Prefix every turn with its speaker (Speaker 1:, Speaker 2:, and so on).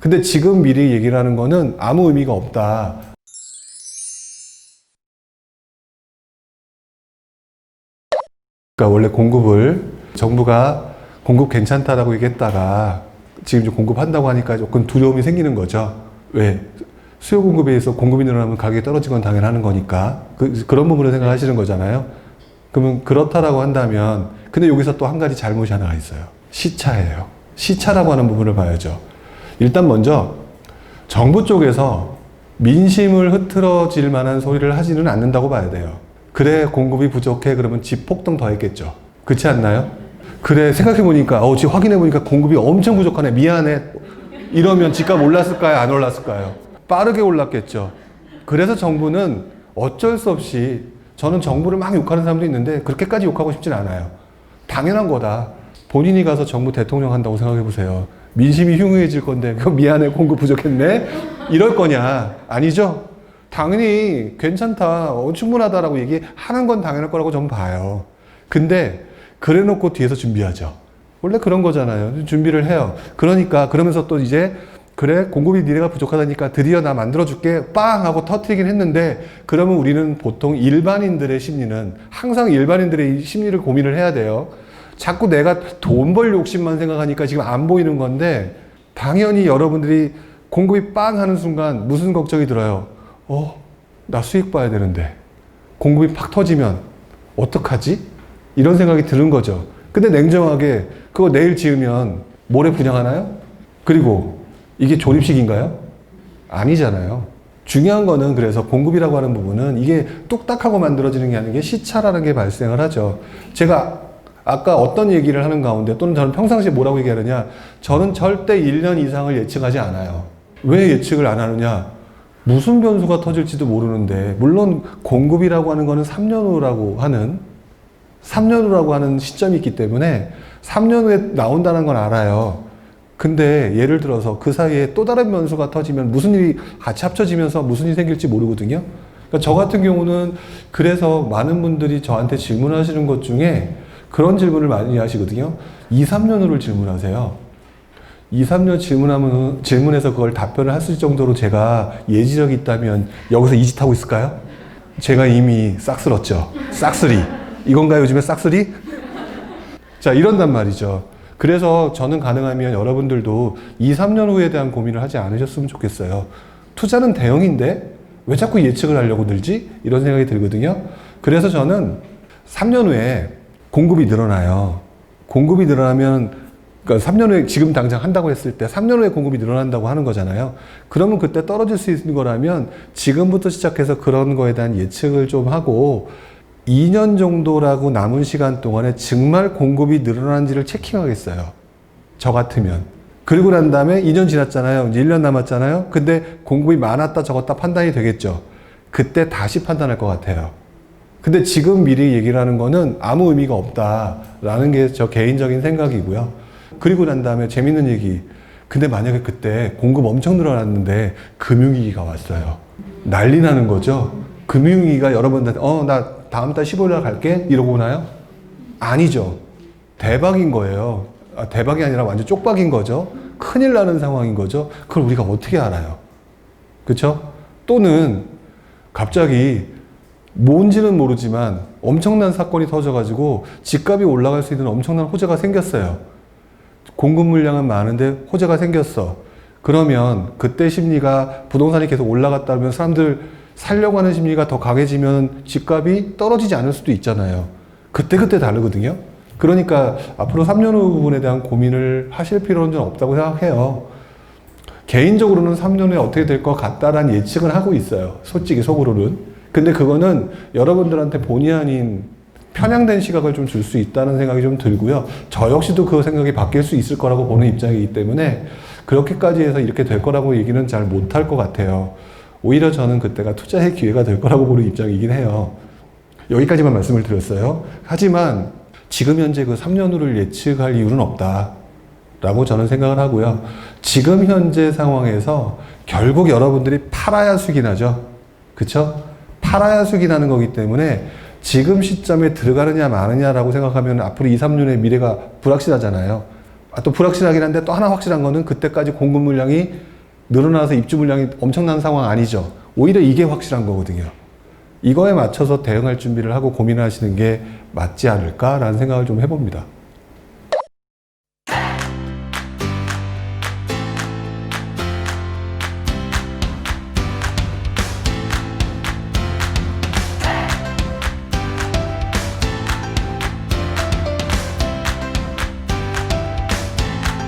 Speaker 1: 근데 지금 미리 얘기를 하는 거는 아무 의미가 없다. 그러니까 원래 공급을 정부가 공급 괜찮다라고 얘기했다가 지금 이제 공급한다고 하니까 조금 두려움이 생기는 거죠. 왜? 수요 공급에 의해서 공급이 늘어나면 가격이 떨어지건 당연한 거니까. 그런 부분을 생각하시는 거잖아요. 그러면 그렇다라고 한다면, 근데 여기서 또 한 가지 잘못이 하나가 있어요. 시차예요. 시차라고 하는 부분을 봐야죠. 일단 먼저 정부 쪽에서 민심을 흐트러질 만한 소리를 하지는 않는다고 봐야 돼요. 그래, 공급이 부족해. 그러면 집 폭등 더 했겠죠. 그렇지 않나요? 그래, 생각해보니까, 지금 확인해보니까 공급이 엄청 부족하네. 미안해. 이러면 집값 올랐을까요? 안 올랐을까요? 빠르게 올랐겠죠. 그래서 정부는 어쩔 수 없이, 저는 정부를 막 욕하는 사람도 있는데 그렇게까지 욕하고 싶진 않아요. 당연한 거다. 본인이 가서 정부 대통령 한다고 생각해보세요. 민심이 흉흉해질 건데, 미안해, 공급 부족했네? 이럴 거냐? 아니죠? 당연히 괜찮다, 충분하다라고 얘기하는 건 당연할 거라고 저는 봐요. 근데 그래 놓고 뒤에서 준비하죠. 원래 그런 거잖아요. 준비를 해요. 그러니까 그러면서 또 이제 그래, 공급이 니네가 부족하다니까 드디어 나 만들어줄게 빵 하고 터트리긴 했는데, 그러면 우리는 보통 일반인들의 심리는, 항상 일반인들의 심리를 고민을 해야 돼요. 자꾸 내가 돈 벌 욕심만 생각하니까 지금 안 보이는 건데, 당연히 여러분들이 공급이 빵 하는 순간 무슨 걱정이 들어요? 나 수익 봐야 되는데 공급이 팍 터지면 어떡하지? 이런 생각이 드는 거죠. 근데 냉정하게 그거 내일 지으면 모레 분양하나요? 그리고 이게 조립식인가요? 아니잖아요. 중요한 거는, 그래서 공급이라고 하는 부분은 이게 뚝딱하고 만들어지는 게 아닌 게 시차라는 게 발생을 하죠. 제가 아까 어떤 얘기를 하는 가운데, 또는 저는 평상시에 뭐라고 얘기하느냐, 저는 절대 1년 이상을 예측하지 않아요. 왜 예측을 안 하느냐? 무슨 변수가 터질지도 모르는데, 물론 공급이라고 하는 거는 3년 후라고 하는 시점이 있기 때문에 3년 후에 나온다는 건 알아요. 근데 예를 들어서 그 사이에 또 다른 변수가 터지면 무슨 일이 같이 합쳐지면서 무슨 일이 생길지 모르거든요. 그러니까 저 같은 경우는, 그래서 많은 분들이 저한테 질문하시는 것 중에 그런 질문을 많이 하시거든요. 2, 3년 후를 질문하세요. 2, 3년 질문해서 그걸 답변을 했을 정도로 제가 예지력이 있다면 여기서 이 짓 하고 있을까요? 제가 이미 싹쓸었죠. 싹쓸이. 이건가요, 요즘에 싹쓸이? 자, 이런단 말이죠. 그래서 저는 가능하면 여러분들도 2, 3년 후에 대한 고민을 하지 않으셨으면 좋겠어요. 투자는 대형인데 왜 자꾸 예측을 하려고 들지? 이런 생각이 들거든요. 그래서 저는 3년 후에 공급이 늘어나요. 공급이 늘어나면, 그러니까 3년 후에, 지금 당장 한다고 했을 때 3년 후에 공급이 늘어난다고 하는 거잖아요. 그러면 그때 떨어질 수 있는 거라면 지금부터 시작해서 그런 거에 대한 예측을 좀 하고, 2년 정도라고 남은 시간 동안에 정말 공급이 늘어난지를 체킹하겠어요. 저 같으면. 그리고 난 다음에 2년 지났잖아요. 이제 1년 남았잖아요. 근데 공급이 많았다 적었다 판단이 되겠죠. 그때 다시 판단할 것 같아요. 근데 지금 미리 얘기를 하는 거는 아무 의미가 없다라는 게 저 개인적인 생각이고요. 그리고 난 다음에 재밌는 얘기. 근데 만약에 그때 공급 엄청 늘어났는데 금융위기가 왔어요. 난리 나는 거죠. 금융위기가 여러분들한테 나 다음 달 15일 날 갈게? 이러고 오나요? 아니죠. 대박인 거예요. 대박이 아니라 완전 쪽박인 거죠. 큰일 나는 상황인 거죠. 그걸 우리가 어떻게 알아요? 그렇죠? 또는 갑자기 뭔지는 모르지만 엄청난 사건이 터져가지고 집값이 올라갈 수 있는 엄청난 호재가 생겼어요. 공급 물량은 많은데 호재가 생겼어. 그러면 그때 심리가, 부동산이 계속 올라갔다면 사람들 살려고 하는 심리가 더 강해지면 집값이 떨어지지 않을 수도 있잖아요. 그때그때 다르거든요. 그러니까 앞으로 3년 후 부분에 대한 고민을 하실 필요는 좀 없다고 생각해요. 개인적으로는 3년 후에 어떻게 될 것 같다라는 예측을 하고 있어요. 솔직히 속으로는. 근데 그거는 여러분들한테 본의 아닌 편향된 시각을 좀 줄 수 있다는 생각이 좀 들고요. 저 역시도 그 생각이 바뀔 수 있을 거라고 보는 입장이기 때문에 그렇게까지 해서 이렇게 될 거라고 얘기는 잘 못할 것 같아요. 오히려 저는 그때가 투자의 기회가 될 거라고 보는 입장이긴 해요. 여기까지만 말씀을 드렸어요. 하지만 지금 현재 그 3년 후를 예측할 이유는 없다라고 저는 생각을 하고요. 지금 현재 상황에서 결국 여러분들이 팔아야 수익이 나죠. 그쵸? 팔아야 수익이 나는 거기 때문에 지금 시점에 들어가느냐 마느냐라고 생각하면 앞으로 2, 3년의 미래가 불확실하잖아요. 또 불확실하긴 한데 또 하나 확실한 거는 그때까지 공급 물량이 늘어나서 입주 물량이 엄청난 상황 아니죠. 오히려 이게 확실한 거거든요. 이거에 맞춰서 대응할 준비를 하고 고민하시는 게 맞지 않을까라는 생각을 좀 해봅니다.